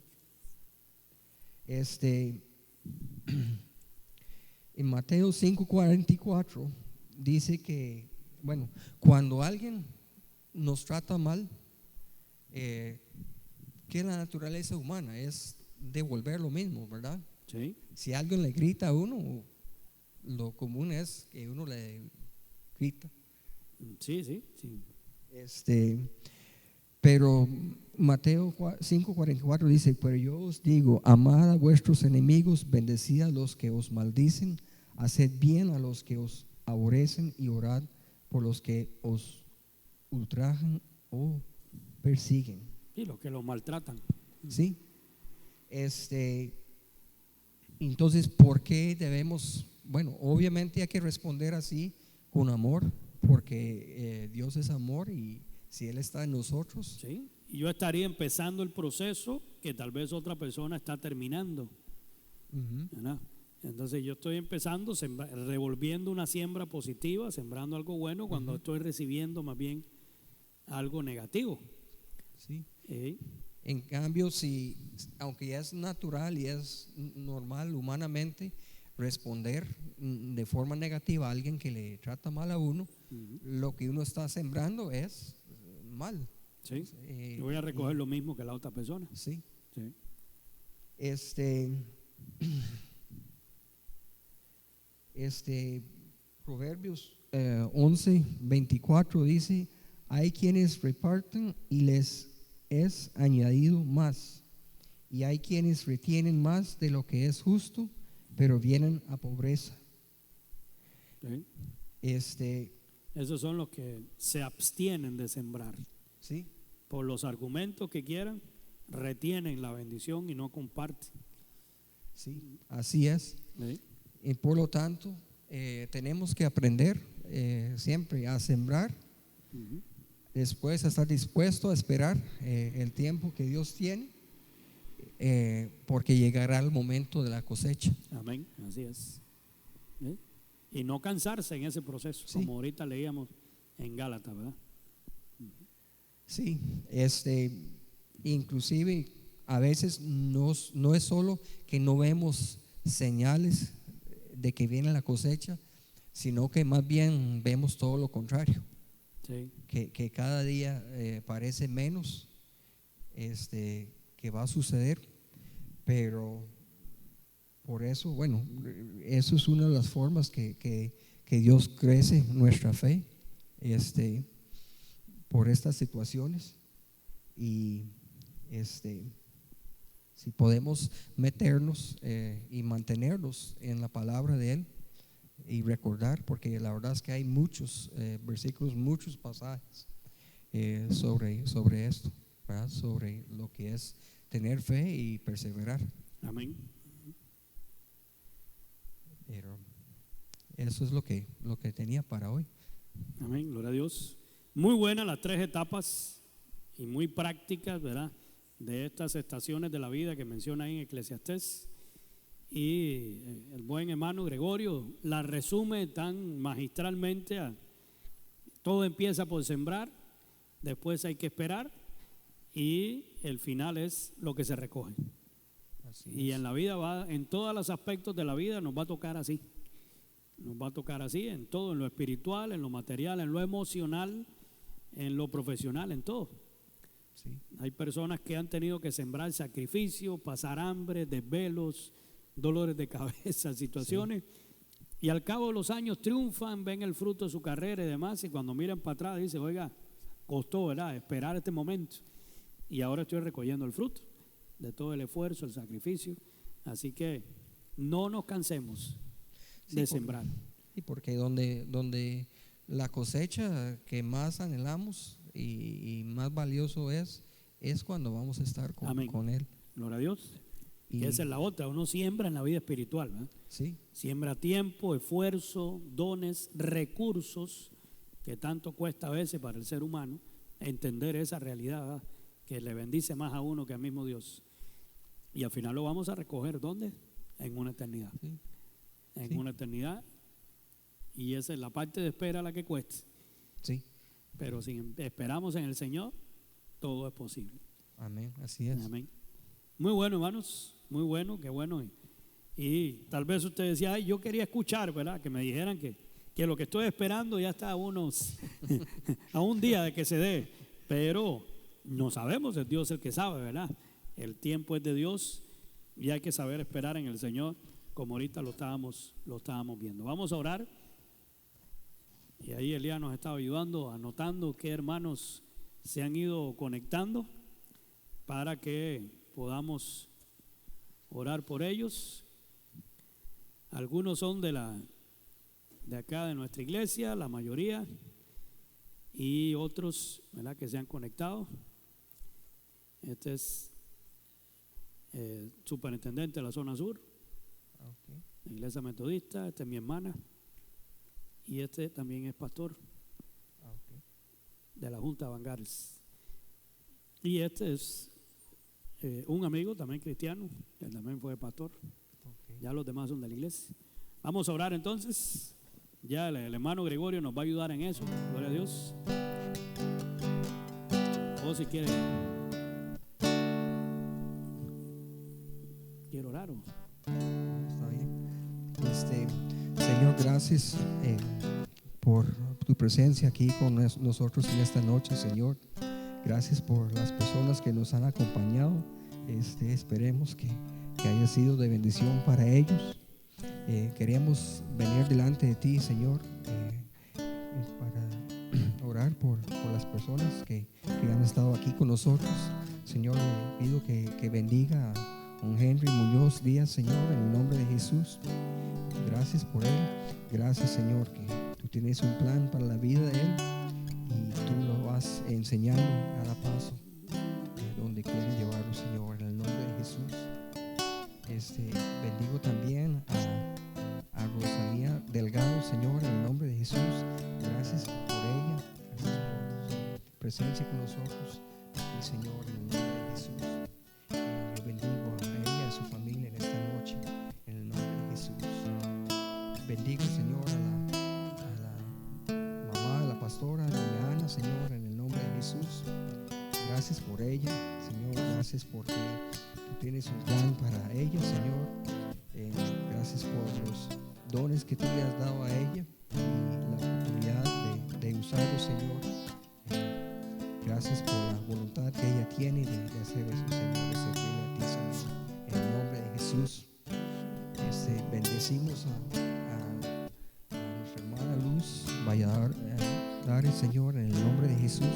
En Mateo 5:44 dice que, bueno, cuando alguien nos trata mal, que es la naturaleza humana, es devolver lo mismo, ¿verdad? Sí, Si alguien le grita a uno, lo común es que uno le grita. sí, sí, sí. Pero Mateo 5:44 dice: pero yo os digo, amad a vuestros enemigos, bendecid a los que os maldicen, haced bien a los que os aborrecen y orad por los que os ultrajan o persiguen. Y los que los maltratan. ¿Sí? Entonces, ¿por qué debemos? Bueno, obviamente hay que responder así con amor, porque Dios es amor, y si Él está en nosotros, Sí, y yo estaría empezando el proceso que tal vez otra persona está terminando, ¿verdad? Entonces yo estoy empezando, revolviendo una siembra positiva, sembrando algo bueno cuando estoy recibiendo más bien algo negativo. ¿sí? ¿Eh? En cambio, si, aunque ya es natural y es normal humanamente responder de forma negativa a alguien que le trata mal a uno, lo que uno está sembrando es mal. Sí, yo voy a recoger lo mismo que la otra persona. Sí. Sí. Proverbios 11:24 dice: hay quienes reparten y les es añadido más, y hay quienes retienen más de lo que es justo, pero vienen a pobreza. Sí. Esos son los que se abstienen de sembrar. Sí. por los argumentos que quieran, retienen la bendición y no comparten. Sí, así es. ¿Sí? Y por lo tanto, tenemos que aprender siempre a sembrar, Ujú. después a estar dispuesto a esperar el tiempo que Dios tiene, porque llegará el momento de la cosecha. Amén, así es. ¿Sí? Y no cansarse en ese proceso, Sí. como ahorita leíamos en Gálatas, ¿verdad? Sí, inclusive a veces no es solo que no vemos señales de que viene la cosecha, sino que más bien vemos todo lo contrario, Sí, que cada día parece menos que va a suceder, pero por eso, bueno, eso es una de las formas que Dios crece nuestra fe, por estas situaciones. Y si podemos meternos y mantenernos en la palabra de Él y recordar, porque la verdad es que hay muchos versículos, muchos pasajes sobre esto, ¿verdad? Sobre lo que es tener fe y perseverar. amén. Pero eso es lo que tenía para hoy. Amén, gloria a Dios. Muy buenas las 3 etapas y muy prácticas, ¿verdad? De estas estaciones de la vida que menciona ahí en Eclesiastés. Y el buen hermano Gregorio la resume tan magistralmente. Todo empieza por sembrar, después hay que esperar y el final es lo que se recoge. Así Y es. en la vida en todos los aspectos de la vida nos va a tocar así. Nos va a tocar así en todo, en lo espiritual, en lo material, en lo emocional, en lo profesional, en todo. Sí, Hay personas que han tenido que sembrar sacrificio, pasar hambre, desvelos, dolores de cabeza, situaciones, y al cabo de los años triunfan, ven el fruto de su carrera y demás, y cuando miran para atrás dicen, oiga, costó, ¿verdad?, esperar este momento, y ahora estoy recogiendo el fruto de todo el esfuerzo, el sacrificio. Así que no nos cansemos de sembrar. y porque donde la cosecha que más anhelamos y más valioso es cuando vamos a estar Amén. con Él. Gloria a Dios. Y, Que esa es la otra, uno siembra en la vida espiritual, ¿verdad? sí, Siembra tiempo, esfuerzo, dones, recursos, que tanto cuesta a veces para el ser humano entender esa realidad, ¿verdad?, que le bendice más a uno que al mismo Dios. Y al final lo vamos a recoger, ¿dónde? En una eternidad. sí, En sí. una eternidad. Y esa es la parte de espera la que cuesta. sí. Pero si esperamos en el Señor, todo es posible. Amén, así es. Amén. Muy bueno, hermanos, muy bueno, qué bueno. Y tal vez usted decía, ay, yo quería escuchar, ¿verdad?, que me dijeran que lo que estoy esperando ya está a a un día de que se dé. Pero no sabemos, es Dios el que sabe, ¿verdad? El tiempo es de Dios y hay que saber esperar en el Señor, como ahorita lo estábamos viendo. Vamos a orar. Y ahí Elías nos estaba ayudando, anotando qué hermanos se han ido conectando para que podamos orar por ellos. Algunos son de acá de nuestra iglesia, la mayoría, y otros, ¿verdad?, que se han conectado. Este es superintendente de la zona sur, Okay. la iglesia metodista. Esta es mi hermana y este también es pastor Okay. de la Junta de Bangares. Y este es un amigo también cristiano, que también fue pastor. Okay. Ya los demás son de la iglesia. Vamos a orar entonces. Ya el hermano Gregorio nos va a ayudar en eso. Gloria a Dios. O si quiere orar o Está bien. Señor, gracias por tu presencia aquí con nosotros en esta noche, Señor. Gracias por las personas que nos han acompañado. Esperemos que haya sido de bendición para ellos. Queremos venir delante de ti, Señor, para orar por las personas que han estado aquí con nosotros. Señor, le pido que bendiga a don Henry Muñoz Díaz, Señor, en el nombre de Jesús. Gracias por él. Gracias, Señor, que tú tienes un plan para la vida de él y tú lo vas vas enseñando cada paso donde quieres llevarlo, Señor, en el nombre de Jesús. Bendigo también a Rosalía Delgado, Señor, en el nombre de Jesús. Gracias por ella, gracias por su presencia con nosotros aquí, Señor, en el nombre de Jesús. Yo bendigo a ella y a su familia en esta noche, en el nombre de Jesús. Bendigo, Señor, a la mamá de la pastora, doña Ana, Señor, en el nombre de Jesús. Gracias por ella, Señor, gracias porque tú tienes un plan para ella, Señor. Gracias por los dones que tú le has dado a ella y la oportunidad de usarlos, Señor. Gracias por la voluntad que ella tiene de hacer eso, Señor, de servirle a ti, Señor. En el nombre de Jesús, bendecimos a nuestra hermana Luz Valladares, Señor, en el nombre de Jesús.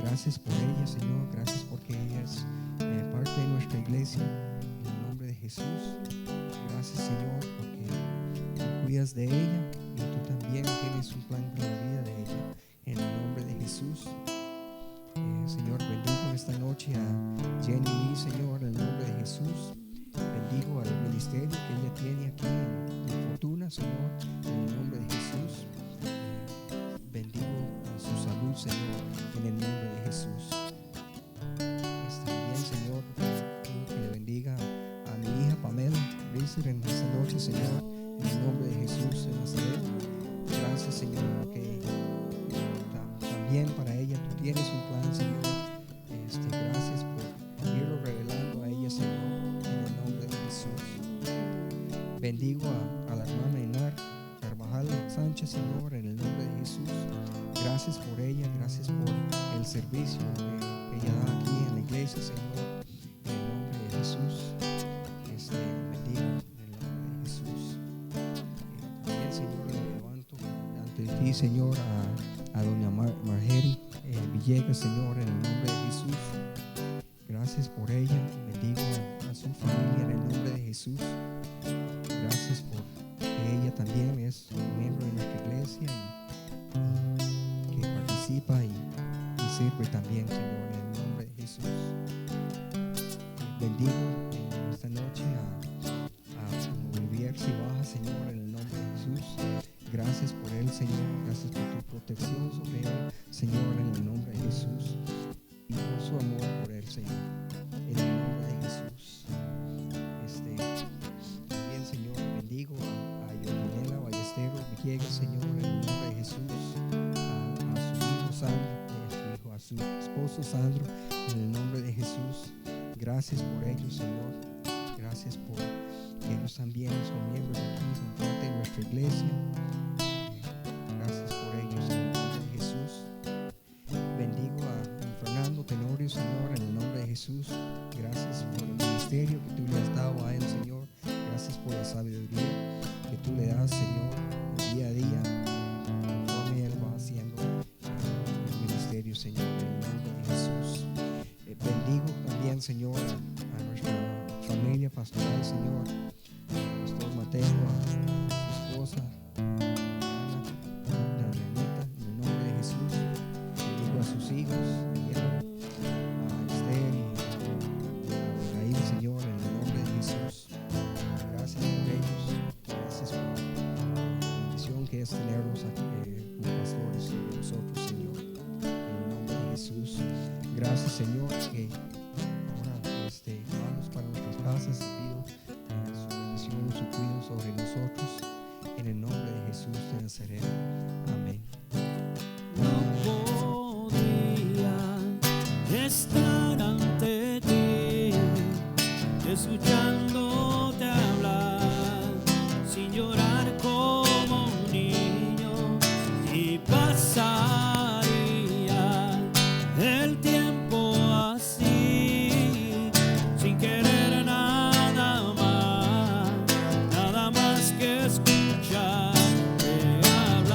Gracias por ella, Señor. Gracias porque ella es parte de nuestra iglesia, en el nombre de Jesús. Gracias, Señor, porque tú cuidas de ella y tú también tienes un plan para la vida de ella, en el nombre de Jesús. Señor, bendigo esta noche a Jenny Lee, Señor, en el nombre de Jesús. Bendigo al ministerio que ella tiene aquí en Fortuna, Señor, en el nombre de Jesús. Bendigo a su salud, Señor, en el nombre de Jesús. También, Señor, que le bendiga a mi hija Pamela Rizzer en esta noche, Señor, en el nombre de Jesús de Nazaret. Gracias, Señor, porque también para ella tú tienes un plan, Señor. Gracias por irlo revelando a ella, Señor, en el nombre de Jesús. Bendigo a la hermana Inar Carvajal Sánchez, Señor, en el nombre de Jesús. Gracias por ella, gracias por el servicio que ella da aquí en la iglesia, Señor, en el nombre de Jesús. Bendigo en el nombre de Jesús. También, Señor, le levanto ante ti, Señor, a doña Margery Villegas, Señor, en el nombre de Jesús. Gracias por ella. Bendigo a su familia en el nombre de Jesús. Gracias por que ella también es un miembro de nuestra iglesia y que participa y sirve también, Señor, en el nombre de Jesús. Bendigo esta noche a Olivier Cibaja, Señor, en el nombre de Jesús. Gracias por él, Señor. Gracias por tu protección sobre él, Señor, en el nombre de Jesús. Y por su amor por él, Señor, en el nombre de Jesús. También, Señor, bendigo a Yolinela Ballesteros Villegas, Señor, en el nombre de Jesús. A su hijo Sandro, a su esposo Sandro, en el nombre de Jesús. Gracias por ellos, Señor. Gracias por que ellos también son miembros aquí, son parte de nuestra iglesia. Gracias por ellos, en el nombre de Jesús. Bendigo a Fernando Tenorio, Señor, en el nombre de Jesús. Gracias por el ministerio que tú le has dado a él, Señor. Gracias por la sabiduría que tú le das, Señor, día a día, conforme él va haciendo el ministerio, Señor, en el nombre de Jesús. Bendigo también, Señor, a nuestra familia pastoral, Señor, al pastor Mateo, a su esposa Ana, Danielita, en el nombre de Jesús. Bendigo a sus hijos, a Esther y a Abigail, Señor, en el nombre de Jesús. Gracias por ellos, gracias por la bendición que es tenerlos aquí como pastores de nosotros, Señor, en el nombre de Jesús. Gracias, Señor, que ahora vamos para nuestras casas. Te pido su bendición, su cuidado sobre nosotros, en el nombre de Jesús de Nazaret. Amén. No podía estar ante ti, escuchándote hablar, sin llorar como un niño, y pasaría el tiempo así, sin querer nada más que escucharte hablar.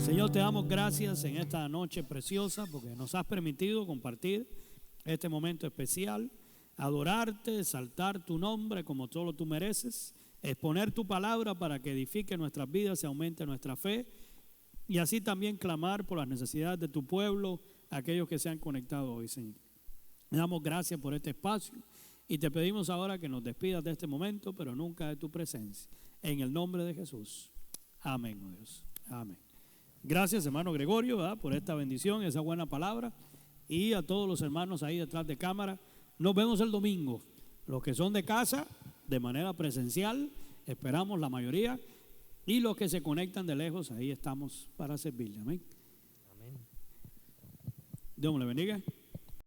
Señor, te damos gracias en esta noche preciosa porque nos has permitido compartir este momento especial, adorarte, exaltar tu nombre como solo tú mereces, exponer tu palabra para que edifique nuestras vidas y aumente nuestra fe, y así también clamar por las necesidades de tu pueblo, aquellos que se han conectado hoy, Señor. Le damos gracias por este espacio y te pedimos ahora que nos despidas de este momento, pero nunca de tu presencia. En el nombre de Jesús. Amén, oh Dios. Amén. Gracias, hermano Gregorio, ¿verdad?, por esta bendición, esa buena palabra. Y a todos los hermanos ahí detrás de cámara. Nos vemos el domingo. Los que son de casa, de manera presencial, esperamos la mayoría. Y los que se conectan de lejos, ahí estamos para servirle. Amén. Amén. Dios me le bendiga.